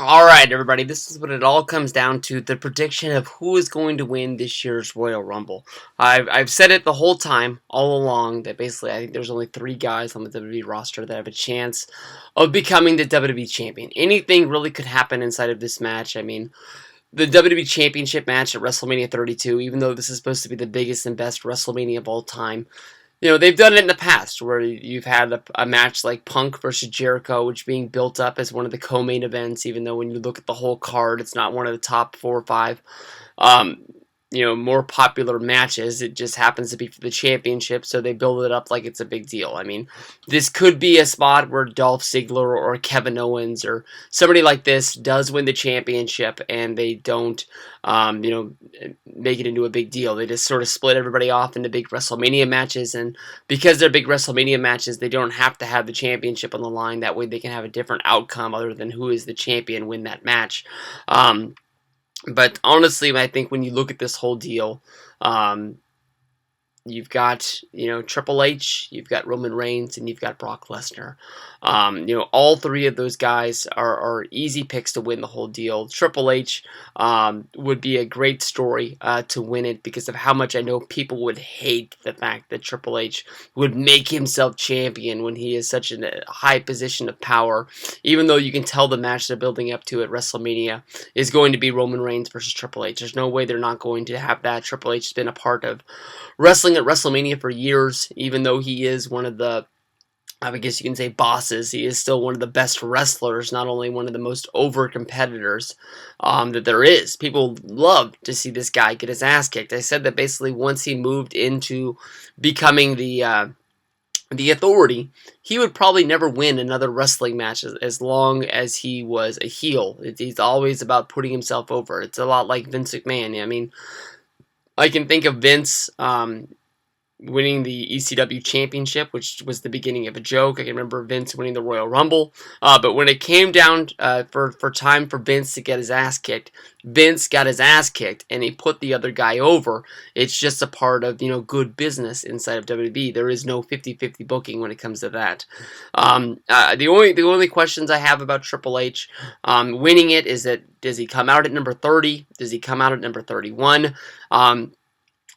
Alright, everybody, this is what it all comes down to, the prediction of who is going to win this year's Royal Rumble. I've said it the whole time, all along, that basically I think there's only 3 guys on the WWE roster that have a chance of becoming the WWE Champion. Anything really could happen inside of this match. I mean, the WWE Championship match at WrestleMania 32, even though this is supposed to be the biggest and best WrestleMania of all time, they've done it in the past where you've had a match like Punk versus Jericho, which being built up as one of the co-main events, even though when you look at the whole card, it's not one of the top 4 or 5. Um, more popular matches. It just happens to be for the championship, so they build it up like it's a big deal. I mean, this could be a spot where Dolph Ziggler or Kevin Owens or somebody like this does win the championship, and they don't, make it into a big deal. They just sort of split everybody off into big WrestleMania matches, and because they're big WrestleMania matches, they don't have to have the championship on the line. That way, they can have a different outcome other than who is the champion win that match. But honestly, I think when you look at this whole deal, you've got, Triple H, you've got Roman Reigns, and you've got Brock Lesnar. All 3 of those guys are easy picks to win the whole deal. Triple H would be a great story to win it because of how much I know people would hate the fact that Triple H would make himself champion when he is such a high position of power. Even though you can tell the match they're building up to at WrestleMania is going to be Roman Reigns versus Triple H. There's no way they're not going to have that. Triple H has been a part of wrestling at WrestleMania for years, even though he is one of the, I guess you can say, bosses. He is still one of the best wrestlers, not only one of the most over competitors that there is. People love to see this guy get his ass kicked. I said that basically once he moved into becoming the Authority, he would probably never win another wrestling match as long as he was a heel. He's always about putting himself over. It's a lot like Vince McMahon. I mean, I can think of Vince winning the ECW championship, which was the beginning of a joke. I can remember Vince winning the Royal Rumble. But when it came down for time for Vince to get his ass kicked, Vince got his ass kicked, and he put the other guy over. It's just a part of, good business inside of WWE. There is no 50-50 booking when it comes to that. The only questions I have about Triple H winning it is that, does he come out at number 30? Does he come out at number 31?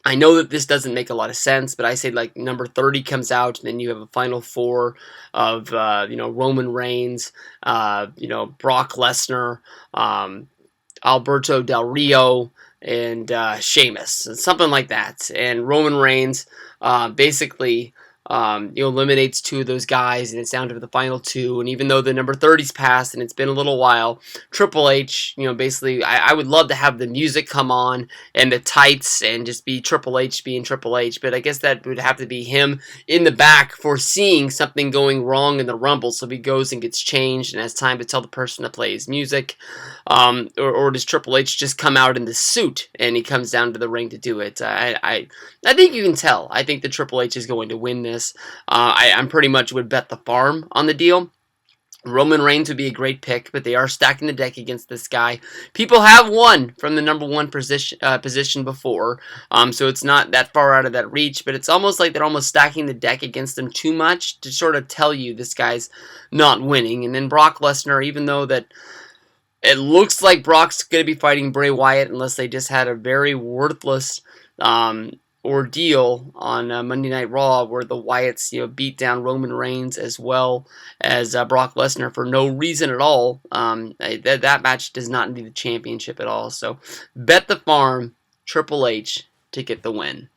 I know that this doesn't make a lot of sense, but I say like number 30 comes out, and then you have a final 4 of Roman Reigns, Brock Lesnar, Alberto Del Rio, and Sheamus, something like that. And Roman Reigns basically eliminates 2 of those guys, and it's down to the final 2. And even though the number 30's passed and it's been a little while, Triple H, basically, I would love to have the music come on and the tights and just be Triple H being Triple H, but I guess that would have to be him in the back foreseeing something going wrong in the Rumble, so he goes and gets changed and has time to tell the person to play his music. Or does Triple H just come out in the suit and he comes down to the ring to do it? I think you can tell. I think that Triple H is going to win this. I'm pretty much would bet the farm on the deal. Roman Reigns would be a great pick, but they are stacking the deck against this guy. People have won from the number 1 position before, so it's not that far out of that reach, but it's almost like they're almost stacking the deck against them too much to sort of tell you this guy's not winning. And then Brock Lesnar, even though that it looks like Brock's going to be fighting Bray Wyatt unless they just had a very worthless ordeal on Monday Night Raw where the Wyatts beat down Roman Reigns as well as Brock Lesnar for no reason at all. That match does not need the championship at all. So bet the farm, Triple H to get the win.